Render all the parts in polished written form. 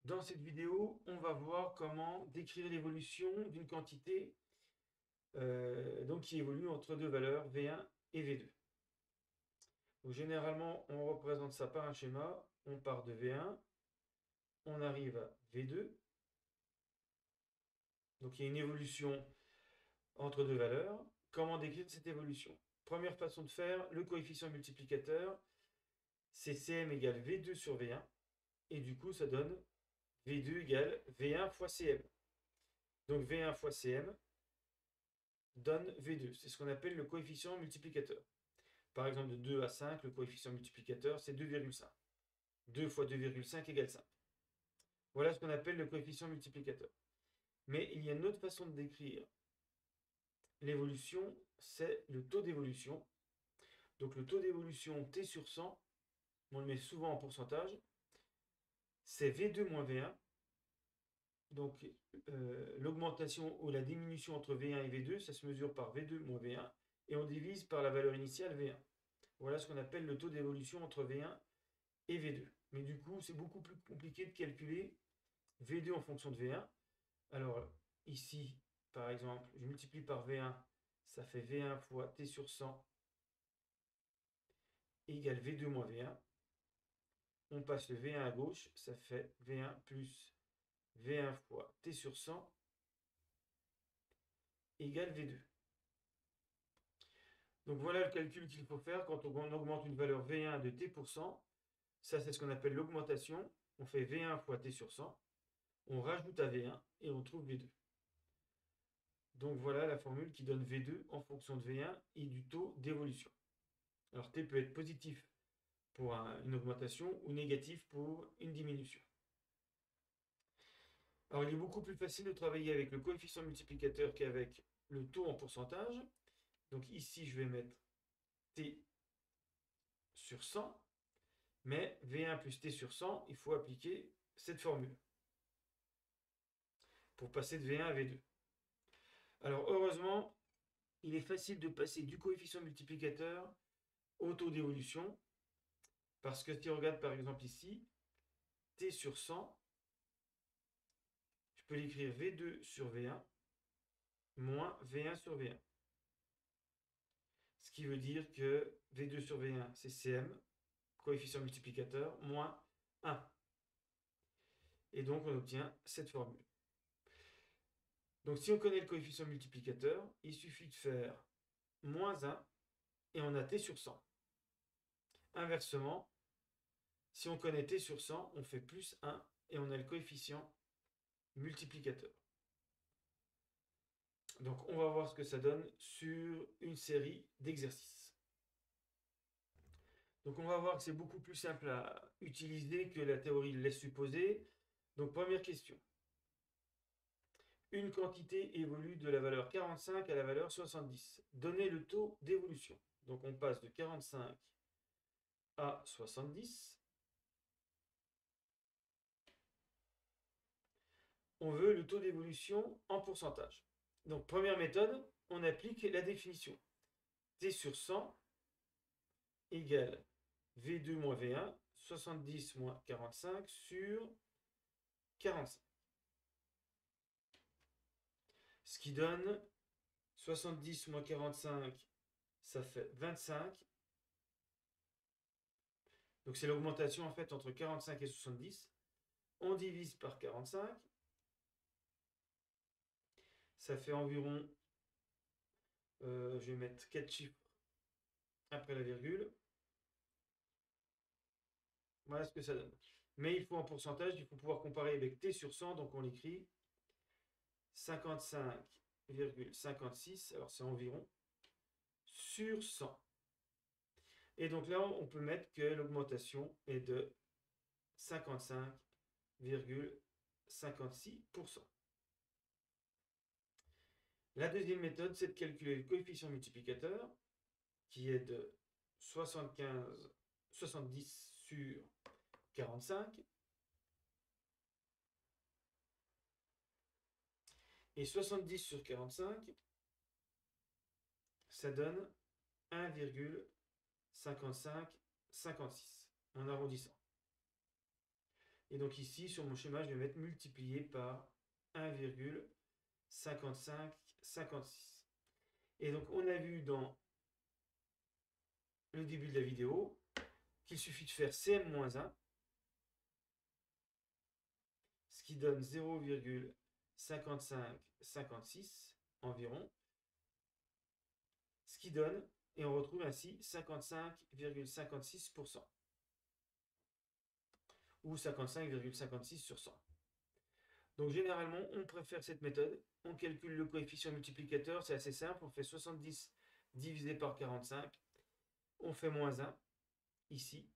Dans cette vidéo, on va voir comment décrire l'évolution d'une quantité qui évolue entre deux valeurs V1 et V2. Donc, généralement, on représente ça par un schéma. On part de V1, on arrive à V2. Donc il y a une évolution entre deux valeurs. Comment décrire cette évolution? Première façon de faire, le coefficient multiplicateur, c'est Cm égale V2 sur V1. Et du coup, ça donne V2 égale V1 fois Cm. Donc V1 fois Cm donne V2. C'est ce qu'on appelle le coefficient multiplicateur. Par exemple, de 2 à 5, le coefficient multiplicateur, c'est 2,5. 2 fois 2,5 égale 5. Voilà ce qu'on appelle le coefficient multiplicateur. Mais il y a une autre façon de décrire l'évolution, c'est le taux d'évolution. Donc le taux d'évolution T sur 100, on le met souvent en pourcentage, c'est V2 moins V1. Donc l'augmentation ou la diminution entre V1 et V2, ça se mesure par V2 moins V1 et on divise par la valeur initiale V1. Voilà ce qu'on appelle le taux d'évolution entre V1 et V2. Mais du coup, c'est beaucoup plus compliqué de calculer V2 en fonction de V1. Alors ici, par exemple, je multiplie par V1, ça fait V1 fois T sur 100 égale V2 moins V1. On passe le V1 à gauche, ça fait V1 plus V1 fois T sur 100 égale V2. Donc voilà le calcul qu'il faut faire quand on augmente une valeur V1 de T%. Ça, c'est ce qu'on appelle l'augmentation. On fait V1 fois T sur 100. On rajoute à V1 et on trouve V2. Donc voilà la formule qui donne V2 en fonction de V1 et du taux d'évolution. Alors T peut être positif pour une augmentation ou négatif pour une diminution. Alors il est beaucoup plus facile de travailler avec le coefficient multiplicateur qu'avec le taux en pourcentage. Donc ici je vais mettre T sur 100, mais V1 plus T sur 100, il faut appliquer cette formule pour passer de V1 à V2. Alors heureusement, il est facile de passer du coefficient multiplicateur au taux d'évolution, parce que si on regarde par exemple ici, T sur 100, je peux l'écrire V2 sur V1 moins V1 sur V1. Ce qui veut dire que V2 sur V1, c'est Cm, coefficient multiplicateur, moins 1. Et donc on obtient cette formule. Donc si on connaît le coefficient multiplicateur, il suffit de faire moins 1 et on a T sur 100. Inversement, si on connaît T sur 100, on fait plus 1 et on a le coefficient multiplicateur. Donc on va voir ce que ça donne sur une série d'exercices. Donc on va voir que c'est beaucoup plus simple à utiliser que la théorie le laisse supposer. Donc première question. Une quantité évolue de la valeur 45 à la valeur 70. Donnez le taux d'évolution. Donc on passe de 45 à 70. On veut le taux d'évolution en pourcentage. Donc première méthode, on applique la définition. T sur 100 égale V2 moins V1, 70 moins 45 sur 45. Ce qui donne 70 moins 45, ça fait 25. Donc c'est l'augmentation en fait entre 45 et 70. On divise par 45. Ça fait environ, je vais mettre 4 chiffres après la virgule. Voilà ce que ça donne. Mais il faut en pourcentage, il faut pouvoir comparer avec T sur 100, donc on l'écrit 55,56, alors c'est environ, sur 100. Et donc là, on peut mettre que l'augmentation est de 55,56%. La deuxième méthode, c'est de calculer le coefficient multiplicateur, qui est de 70 sur 45. Et 70 sur 45, ça donne 1,5556 en arrondissant. Et donc ici, sur mon schéma, je vais mettre multiplié par 1,5556. Et donc on a vu dans le début de la vidéo qu'il suffit de faire CM-1, ce qui donne 0,5556 environ, ce qui donne, et on retrouve ainsi 55,56%, ou 55,56 sur 100. Donc généralement, on préfère cette méthode. On calcule le coefficient multiplicateur, c'est assez simple, on fait 70 divisé par 45, on fait moins 1, ici,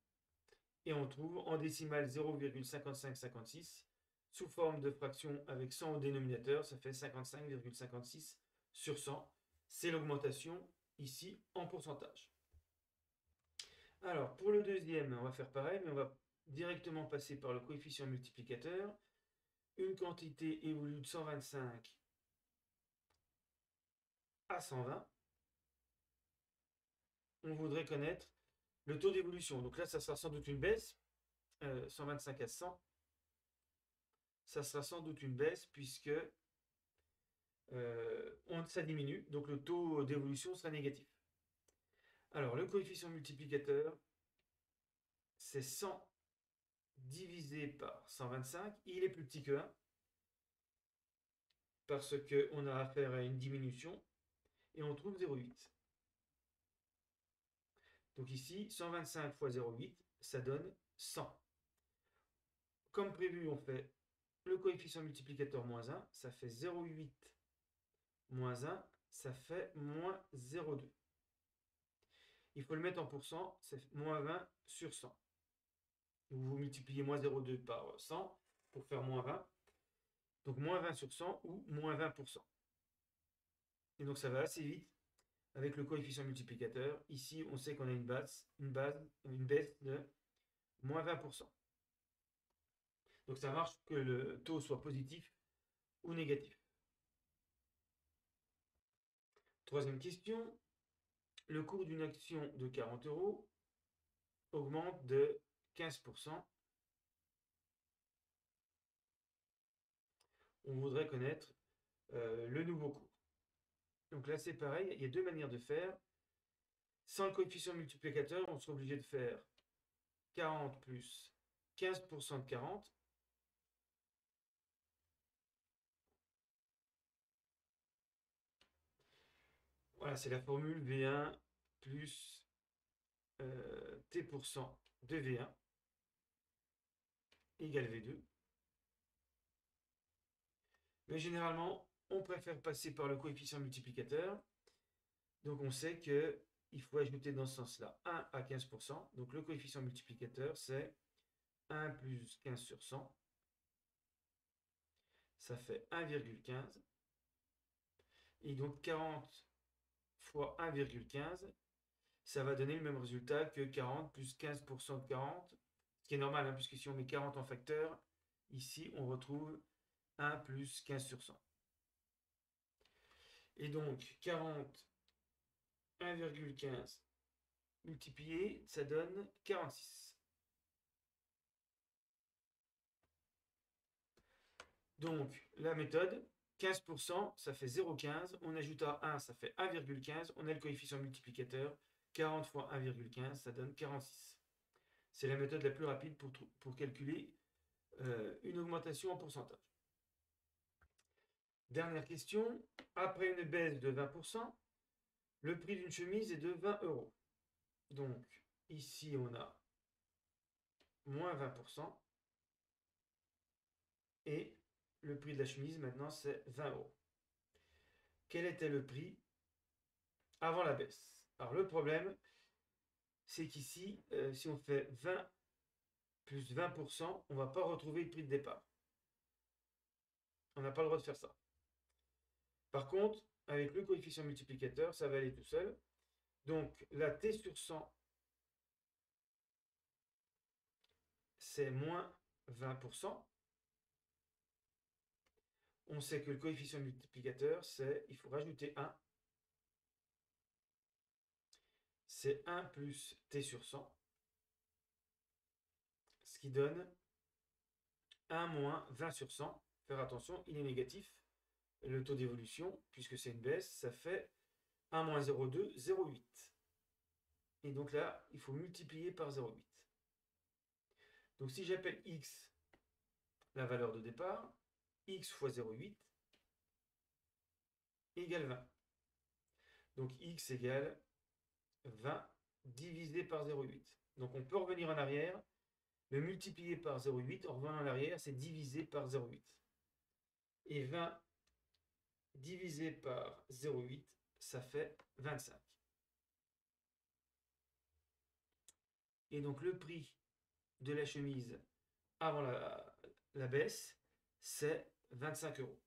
et on trouve en décimale 0,5556, sous forme de fraction avec 100 au dénominateur, ça fait 55,56 sur 100. C'est l'augmentation ici en pourcentage. Alors, pour le deuxième, on va faire pareil, mais on va directement passer par le coefficient multiplicateur. Une quantité évolue de 125 à 120. On voudrait connaître le taux d'évolution. Donc là, ça sera sans doute une baisse. 125 à 100. Ça sera sans doute une baisse puisque ça diminue. Donc le taux d'évolution sera négatif. Alors, le coefficient multiplicateur, c'est 100 divisé par 125. Il est plus petit que 1 parce qu'on a affaire à une diminution et on trouve 0,8. Donc ici, 125 fois 0,8, ça donne 100. Comme prévu, on fait le coefficient multiplicateur moins 1, ça fait 0,8 moins 1, ça fait moins 0,2. Il faut le mettre en pourcent, c'est moins 20 sur 100. Donc vous multipliez moins 0,2 par 100 pour faire moins 20. Donc moins 20 sur 100 ou moins 20%. Et donc ça va assez vite avec le coefficient multiplicateur. Ici, on sait qu'on a une baisse de moins 20%. Donc ça marche que le taux soit positif ou négatif. Troisième question. Le cours d'une action de 40 € augmente de 15%. On voudrait connaître le nouveau cours. Donc là, c'est pareil, il y a deux manières de faire. Sans le coefficient multiplicateur, on sera obligé de faire 40 plus 15% de 40. Voilà, c'est la formule V1 plus T% de V1 égale V2. Mais généralement, on préfère passer par le coefficient multiplicateur. Donc on sait qu'il faut ajouter dans ce sens-là 1 à 15%. Donc le coefficient multiplicateur, c'est 1 plus 15 sur 100. Ça fait 1,15. Et donc 40 fois 1,15, ça va donner le même résultat que 40 plus 15% de 40. Ce qui est normal, hein, puisque si on met 40 en facteur, ici on retrouve 1 plus 15 sur 100. Et donc 40, 1,15 multiplié, ça donne 46. Donc la méthode, 15%, ça fait 0,15. On ajoute à 1, ça fait 1,15. On a le coefficient multiplicateur. 40 fois 1,15, ça donne 46. C'est la méthode la plus rapide pour calculer une augmentation en pourcentage. Dernière question. Après une baisse de 20%, le prix d'une chemise est de 20 €. Donc, ici, on a moins 20%. Et le prix de la chemise, maintenant, c'est 20 €. Quel était le prix avant la baisse? Alors, le problème, c'est qu'ici, si on fait 20 plus 20%, on ne va pas retrouver le prix de départ. On n'a pas le droit de faire ça. Par contre, avec le coefficient multiplicateur, ça va aller tout seul. Donc, la T sur 100, c'est moins 20%. On sait que le coefficient multiplicateur, il faut rajouter 1. C'est 1 plus T sur 100, ce qui donne 1 moins 20 sur 100. Faire attention, il est négatif. Le taux d'évolution, puisque c'est une baisse, ça fait 1 moins 0,2, 0,8. Et donc là, il faut multiplier par 0,8. Donc si j'appelle x la valeur de départ, x fois 0,8 égale 20. Donc x égale 20 divisé par 0,8. Donc on peut revenir en arrière, le multiplier par 0,8, on revient en arrière, c'est divisé par 0,8. Et 20 divisé par 0,8, ça fait 25. Et donc le prix de la chemise avant la baisse, c'est 25 euros.